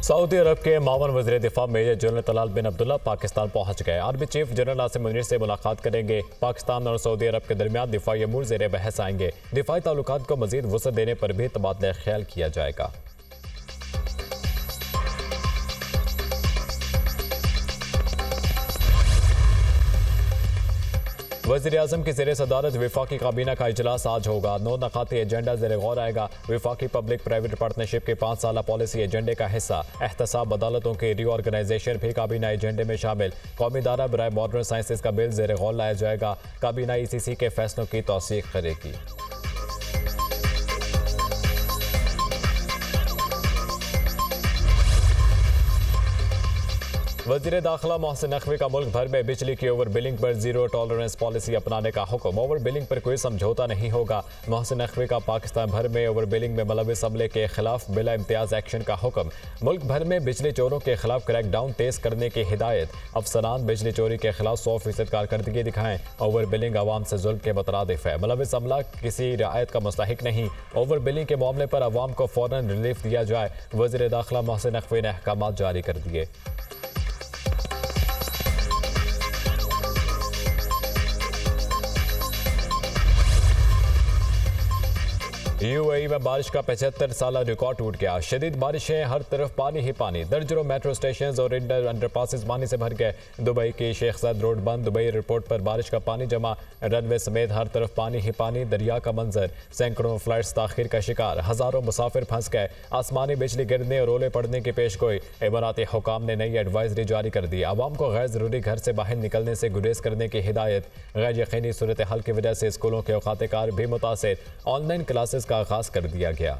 Saudi अरब के मावन वज़ीर दिफा मेजर जनरल तलाल बिन अब्दुल्ला पाकिस्तान पहुंच गए। Army chief general Asim Munir से मुलाकात करेंगे। पाकिस्तान और सऊदी अरब के दरमियान दिफाई अमूर ज़ेर बहस आएंगे। दिफाई ताल्लुकात को मज़ीद वसअत देने पर भी तबादला ख्याल किया जाएगा। वज़ीर-ए-आज़म की ज़ेर सदारत वफाकी काबीना का इजलास आज होगा। 9 नकाती एजेंडा ज़ेर गौर आएगा। वफाकी पब्लिक प्राइवेट पार्टनरशिप के 5 साला पॉलिसी एजेंडे का हिस्सा एहतसाब अदालतों की रीऑर्गेनाइजेशन भी काबीना एजेंडे में शामिल। कौमी दायरा बराए मॉडर्न साइंसेज का बिल ज़ेर गौर लाया जाएगा। काबीना ECC के फैसलों की तौसीक करेगी। वज़ीर दाखिला मोहसिन नकवी का मुल्क भर में बिजली की ओवर बिलिंग पर जीरो टॉलरेंस पॉलिसी अपनाने का हुक्म। ओवर बिलिंग पर कोई समझौता नहीं होगा। मोहसिन नकवी का पाकिस्तान भर में ओवर बिलिंग में मुलविस अमले के खिलाफ बिला इम्तियाज एक्शन का हुक्म। मुल्क भर में बिजली चोरों के खिलाफ क्रैकडाउन तेज करने की हिदायत। अफसरान बिजली चोरी के खिलाफ 100% कारकर्दगी दिखाएं। ओवर बिलिंग अवाम से जुल्म के मुतरादिफ है। मुलविस अमला किसी रियायत का मुस्तहिक नहीं। ओवर बिलिंग के मामले पर अवाम को फौरन रिलीफ दिया जाए। वज़ीर दाखिला मोहसिन नकवी ने अहकाम जारी कर दिए। UAE में बारिश का 75 साला रिकॉर्ड टूट गया। शदीद बारिशें, हर तरफ पानी ही पानी। दर्जनों मेट्रो स्टेशन और अंडरपासेस पानी से भर गए। दुबई की शेख ज़ायद रोड बंद। दुबई एयरपोर्ट पर बारिश का पानी जमा। रनवे समेत हर तरफ पानी ही पानी। दरिया का मंजर, सैकड़ों फ्लाइट्स ताखीर का शिकार। हजारों मुसाफिर फंस गए। आसमानी बिजली गिरने और ओले पड़ने की पेशगोई। इमाराती हुकाम ने नई एडवाइजरी जारी कर दी। आवाम को गैर जरूरी घर से बाहर निकलने से गुरेज करने की हिदायत। गैर यकीनी सूरत हाल की वजह से स्कूलों के औकात कार भी मुतासिर। ऑनलाइन क्लासेस का आगाज कर दिया गया।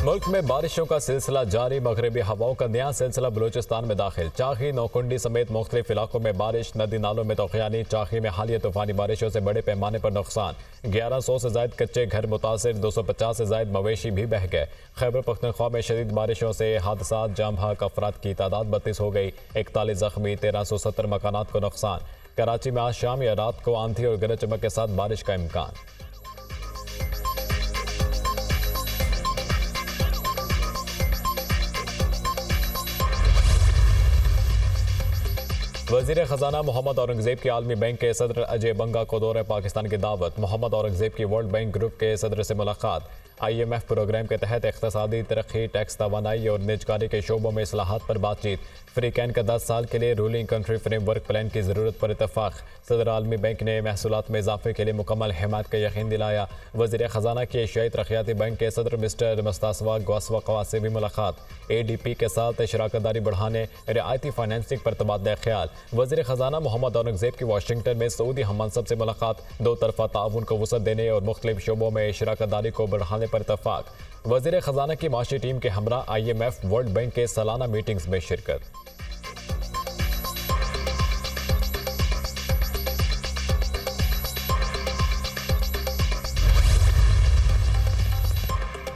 मुल्क में बारिशों का सिलसिला जारी। मगरबी हवाओं का नया सिलसिला बलूचिस्तान में दाखिल। चाखी, नौकुंडी समेत मुख्तलिफ इलाकों में बारिश। नदी नालों में तोखयानी। चाखी में हालिया तूफानी बारिशों से बड़े पैमाने पर नुकसान। 1100 से ज्यादा कच्चे घर मुतासिर। 250 से ज्यादा मवेशी भी बह गए। खैबर पख्तूनख्वा में शदीद बारिशों से हादसात, जाम हक अफराद की तादाद 32 हो गई। 41 जख्मी, 1370 मकानात को नुकसान। कराची में आज शाम या रात को आंधी और गरज चमक के साथ बारिश का इम्कान। वज़ीर ख़जाना मोहम्मद औरंगज़ेब की आलमी बैंक के सदर अजय बंगा को दौरे पाकिस्तान की दावत। मोहम्मद औरंगज़ेब की वर्ल्ड बैंक ग्रुप के सदर से मुलाकात। IMF प्रोग्राम के तहत इक़्तिसादी तरक्की, टैक्स तवानाई और निजकारी के शोबों में इस्लाहात पर बातचीत। फ्री कैन का 10 साल के लिए रूलिंग कंट्री फ्रेमवर्क प्लान की ज़रूरत पर इतफाक़। सदर आलमी बैंक ने महसूलात में इजाफे के लिए मुकम्मल हिमायत का यकीन दिलाया। वज़ीर ख़जाना की एशियाई तरक्याती बैंक के सदर मिस्टर मुस्तासवा गौसवा से भी मुलाकात। ADP के साथ शराकत दारी बढ़ाने, रियायती फाइनेंसिंग पर तबादला ख्याल। वज़ीर ख़जाना मोहम्मद औरंगज़ेब की वाशिंगटन में सऊदी हम मनसब से मुलाकात। 2 तरफ़ा ताउन को वसअत देने और मुख्तलिफ शोबों में शराकत दारी को बढ़ाने पर इतफाक़। वज़ीर ख़जाना की माशी टीम के हमरा IMF वर्ल्ड बैंक के सालाना मीटिंग्स में शिरकत।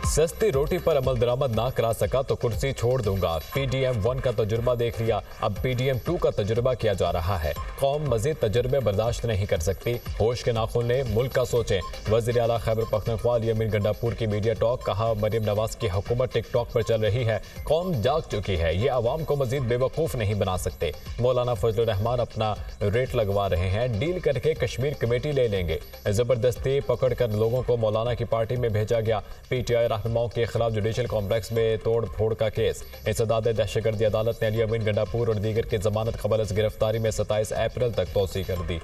सस्ती रोटी पर अमल दरामद ना करा सका तो कुर्सी छोड़ दूंगा। PDM 1 का तजुर्बा देख लिया, अब PDM 2 का तजुर्बा किया जा रहा है। कौम मजीद तजुर्बे बर्दाश्त नहीं कर सकती। होश के नाखून ले, मुल्क का सोचें। वज़ीर आला खैबर पख्तूनख्वा यमीन गंडापुर की मीडिया टॉक। कहा, मरीम नवाज की हुकूमत टिकटॉक पर चल रही है। कौम जाग चुकी है, ये आवाम को मजीद बेवकूफ़ नहीं बना सकते। मौलाना फजलुर रहमान अपना रेट लगवा रहे हैं, डील करके कश्मीर कमेटी ले लेंगे। ज़बरदस्ती पकड़ कर लोगों को मौलाना की पार्टी में भेजा गया। PTI रहनुमाओं के खिलाफ जुडिशल कॉम्प्लेक्स में तोड़ फोड़ का केस। इंसदाद दहशतगर्दी अदालत ने अली अमीन गंडापुर और दीगर की जमानत कबल अज़ गिरफ्तारी में 27 अप्रैल तक तौसी कर दी।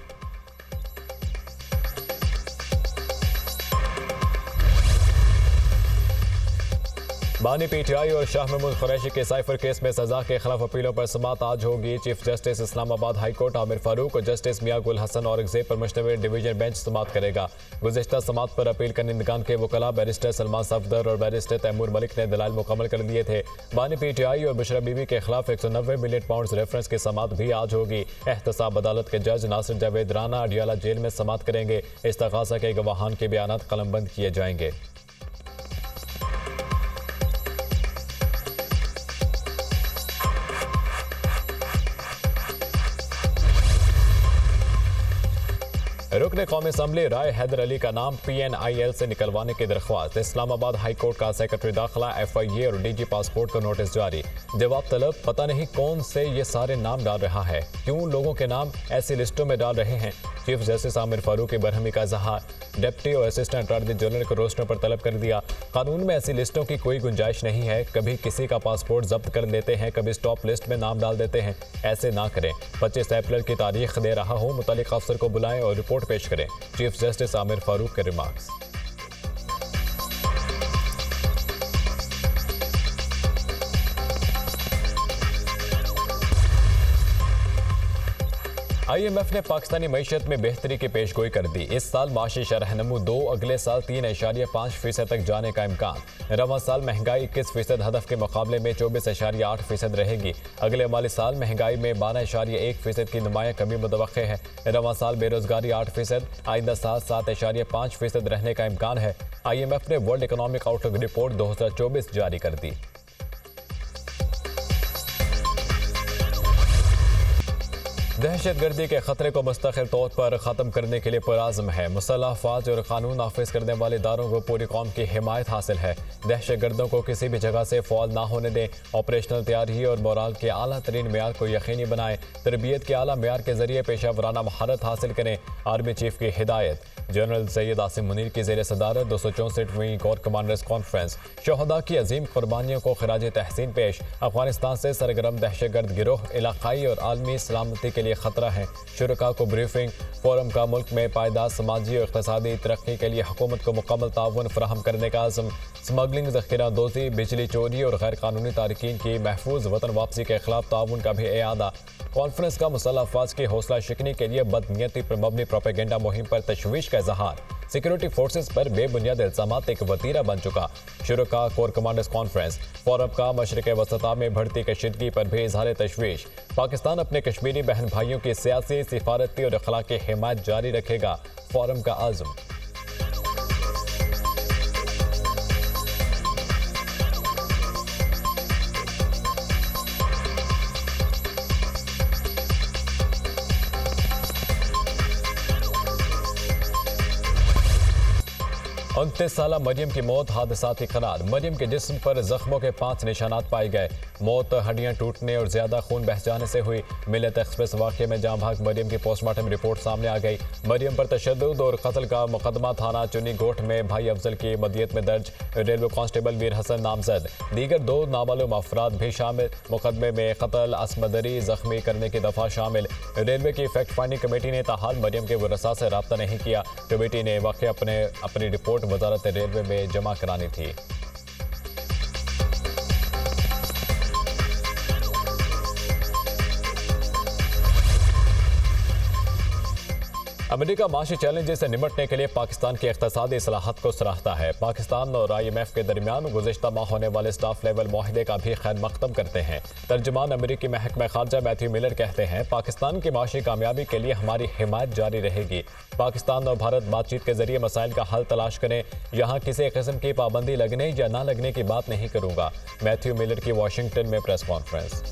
बानी PTI और शाह महमूद कुरैशी के साइफर केस में सजा के खिलाफ अपीलों पर समात आज होगी। Chief justice Islamabad high court Aamir Farooq और जस्टिस मियां गुल हसन औरंगजेब पर मुश्तमिल डिवीजन बेंच समात करेगा। गुज़िश्ता समात पर अपील करनिंदगान के वकला बैरिस्टर सलमान सफदर और बैरिस्टर तैमूर मलिक ने दलाइल मुकम्मल कर दिए थे। बानी PTI और बुशरा बीबी के खिलाफ 190 मिलियन पाउंड रेफरेंस की समात भी आज होगी। एहतसाब अदालत के जज नासिर जावेद राना अडियाला जेल में समात करेंगे। इस्तग़ासा के गवाहान के बयानात कलमबंद किए जाएंगे। रुकन कौमी असम्बली राय हैदर अली का नाम PNIL से निकलवाने की दरख्वास्त। इस्लामाबाद हाई कोर्ट का सेक्रेटरी दाखिला FIA और DG पासपोर्ट को नोटिस जारी। जवाब तलब, पता नहीं कौन से ये सारे नाम डाल रहा है, क्यों लोगों के नाम ऐसी लिस्टों में डाल रहे हैं। चीफ जस्टिस आमिर फारूक की बरहमी का इजहार। डिप्टी और असिस्टेंट अटॉर्नी जनरल को रोस्टर पर तलब कर दिया। कानून में ऐसी लिस्टों की कोई गुंजाइश नहीं है। कभी किसी का पासपोर्ट जब्त कर लेते हैं, कभी स्टॉप लिस्ट में नाम डाल देते हैं। ऐसे ना करें। 25 अप्रैल की तारीख दे रहा हूं, मुतल्लिक अफसर को बुलाएं और रिपोर्ट पेश करें। चीफ जस्टिस आमिर फारूक के रिमार्क्स। IMF ने पाकिस्तानी मईशत में बेहतरी की पेशगोई कर दी। इस साल माशी शरह-ए-नमू 2, अगले साल 3.5% तक जाने का इम्कान। रवां साल महंगाई 21% हदफ के मुकाबले में 24.8% रहेगी। अगले माली साल महंगाई में 12.1% की नुमाया कमी मुतवक्के है। रवां साल बेरोजगारी 8%, आइंदा साल 7.5% रहने का इम्कान है। IMF ने वर्ल्ड इकोनॉमिक आउटलुक रिपोर्ट 2024 जारी कर दी। दहशतगर्दी के खतरे को मुस्तकिल तौर पर ख़त्म करने के लिए पुराज़म है। मुसल्लह अफ़वाज और कानून नाफिज करने वाले इदारों को पूरी कौम की हिमायत हासिल है। दहशतगर्दों को किसी भी जगह से फौल ना होने दें। ऑपरेशनल तैयारी और मोराल के आला तरीन मेयार को यकीनी बनाएं। तरबियत के आला मेयार के जरिए पेशा वराना महारत हासिल करें। आर्मी चीफ की हिदायत। जनरल सैयद आसिम मुनीर की ज़ेर सदारत 264वीं कोर कमांडर्स कॉन्फ्रेंस। शहदा की अजीम कुर्बानियों को खराज तहसीन पेश। अफगानिस्तान से सरगर्म दहशतगर्द गिरोह इलाकाई और आलमी सलामती के लिए खतरा है। शुरका को ब्रीफिंग। फोरम का मुल्क में पायदार समाजी और इक़्तिसादी तरक्की के लिए हुकूमत को मुकम्मल ताउन फराहम करने का आज़म। स्मगलिंग, ज़ख़ीरादोज़ी, बिजली चोरी और गैर कानूनी तारकीन की महफूज वतन वापसी के खिलाफ ताउन का भी एआदा। कॉन्फ्रेंस का मुसल्लह अफ़वाज की हौसला शिकनी के लिए बदनीयती पर मबनी प्रोपेगेंडा मुहिम पर तशवीश का इजहार। सिक्योरिटी फोर्सेस पर बेबुनियाद इल्ज़ामात एक वतीरा बन चुका। शुरका कोर कमांडर्स कॉन्फ्रेंस। फोरम का मशरिक़ वसता में बढ़ती कशीदगी पर भी इजहार तशवीश। पाकिस्तान अपने कश्मीरी बहन भाइयों की सियासी, सिफारती और अखलाकी हिमायत जारी रखेगा। फोरम का आज़म। उनतीस साला मरियम की मौत हादसाती करार। मरियम के जिस्म पर जख्मों के 5 निशानात पाए गए। मौत हड्डियां टूटने और ज्यादा खून बह जाने से हुई। मिल्लत एक्सप्रेस वाक़े में जाँ भाग मरियम की पोस्टमार्टम रिपोर्ट सामने आ गई। मरियम पर तशद्दुद और कत्ल का मुकदमा थाना चुनी गोठ में भाई अफजल की मदियत में दर्ज। रेलवे कांस्टेबल वीर हसन नामजद। दीगर 2 नामालूम अफराद भी शामिल। मुकदमे में कत्ल, असमदरी, जख्मी करने की दफा शामिल। रेलवे की फैक्ट फाइंडिंग कमेटी ने ताहाल मरियम के वरसा से रब्ता नहीं किया। कमेटी ने वाक़े अपनी रिपोर्ट वजारत रेलवे में जमा करानी थी। अमेरिका माशी चैलेंजेस से निपटने के लिए पाकिस्तान की इक़्तिसादी इस्लाहत को सराहता है। पाकिस्तान और IMF के दरमियान गुज़िश्ता माह होने वाले स्टाफ लेवल मुआहदे का भी खैर मकदम करते हैं। तर्जुमान अमेरिकी महकमा खारजा मैथ्यू मिलर कहते हैं, पाकिस्तान की माशी कामयाबी के लिए हमारी हिमायत जारी रहेगी। पाकिस्तान और भारत बातचीत के जरिए मसाइल का हल तलाश करें। यहाँ किसी किस्म की पाबंदी लगने या ना लगने की बात नहीं करूँगा। मैथ्यू मिलर की वाशिंगटन में प्रेस कॉन्फ्रेंस।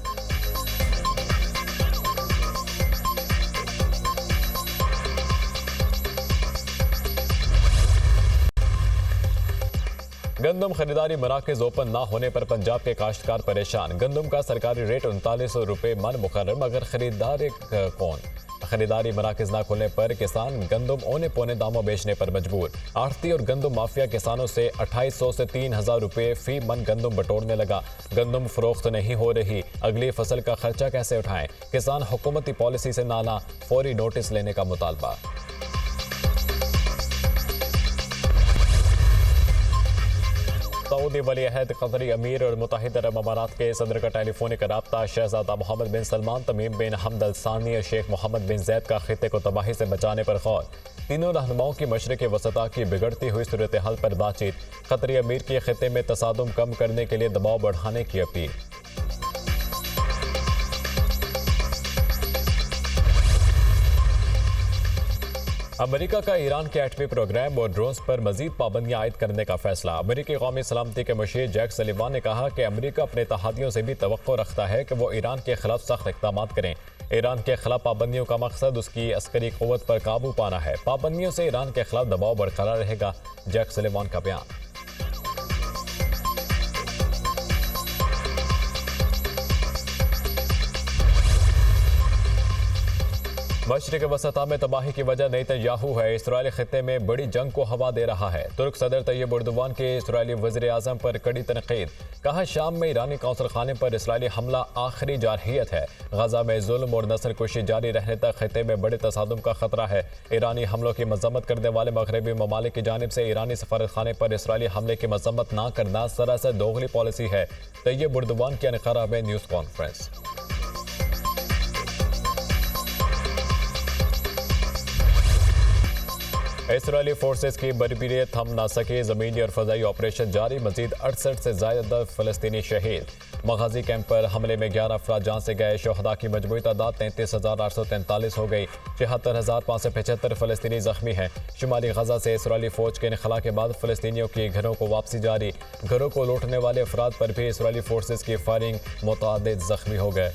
गंदम खरीदारी मराकज़ ओपन ना होने पर पंजाब के काश्तकार परेशान। गंदम का सरकारी रेट 3900 रुपये मन मुकर्रर, मगर खरीदार कौन? खरीदारी मराकज़ ना खुलने पर किसान गंदम औने पौने दामों बेचने पर मजबूर। आढ़ती और गंदम माफिया किसानों से 2800 से 3000 रुपये फी मन गंदम बटोरने लगा। गंदम फरोख्त नहीं हो रही, अगली फसल का खर्चा कैसे उठाएं? किसान हुकूमती पॉलिसी से नाला, फौरी नोटिस लेने का मुतालबा। सऊदी वली-ए-अहद, कतरी अमीर और मुत्तहिदा अरब अमारात के सदर का टेलीफोनिक रब्ता शहजादा मोहम्मद बिन सलमान, तमीम बिन हमद अल सानी और शेख मोहम्मद बिन जैद का खित्ते को तबाही से बचाने पर गौर। तीनों रहनुमाओं की मशरिक़ वसता की बिगड़ती हुई सूरत हाल पर बातचीत। कतरी अमीर की खित्ते में तसादुम कम करने के लिए दबाव बढ़ाने की अपील। अमेरिका का ईरान के एटमी प्रोग्राम और ड्रोन्स पर मजीद पाबंदियां आयद करने का फैसला। अमेरिकी कौमी सलामती के मुशीर जैक सलिवान ने कहा कि अमेरिका अपने इत्तेहादियों से भी तवक्को रखता है कि वो ईरान के खिलाफ सख्त इक़दाम करें। ईरान के खिलाफ पाबंदियों का मकसद उसकी अस्करी क़ुव्वत पर काबू पाना है। पाबंदियों से ईरान के खिलाफ दबाव बरकरार रहेगा, जैक सलिवान का बयान। मशरिक़ वसता में तबाही की वजह नेतन्याहू है। इसराइली खित्ते में बड़ी जंग को हवा दे रहा है। तुर्क सदर तैयब एर्दोगान के इसराइली वज़ीर आज़म पर कड़ी तनकीद। कहा शाम में ईरानी कौंसल खाने पर इसराइली हमला आखिरी जारहियत है। गजा में जुल्म और नस्लकुशी जारी रहने तक खित्ते में बड़े तसादुम का खतरा है। ईरानी हमलों की मजम्मत करने वाले मगरबी ममालिक की जानिब से ईरानी सफारत खाने पर इसराइली हमले की मजम्मत न करना सरासर दोगली पॉलिसी है। तैयब एर्दोगान की अनकारा में न्यूज़ कॉन्फ्रेंस। इसराइली फोर्सेस की बर्बरियत थम ना सके। ज़मीनी और फ़ज़ाई ऑपरेशन जारी। मजीद 68 से ज़्यादा फ़लस्तीनी शहीद। मगाजी कैंप पर हमले में 11 अफराद जान से गए। शोहदा की मजमूई तादाद 33,843 हो गई। 73,575 फ़लस्तीनी ज़ख्मी हैं। शुमाली गजा से इसराइली फ़ौज के इनखला के बाद फ़लस्तीनियों की घरों को वापसी जारी। घरों को लूटने वाले अफराद पर भी इसराइली फोर्सेस की फायरिंग, मुतअद्दिद ज़ख्मी हो गए।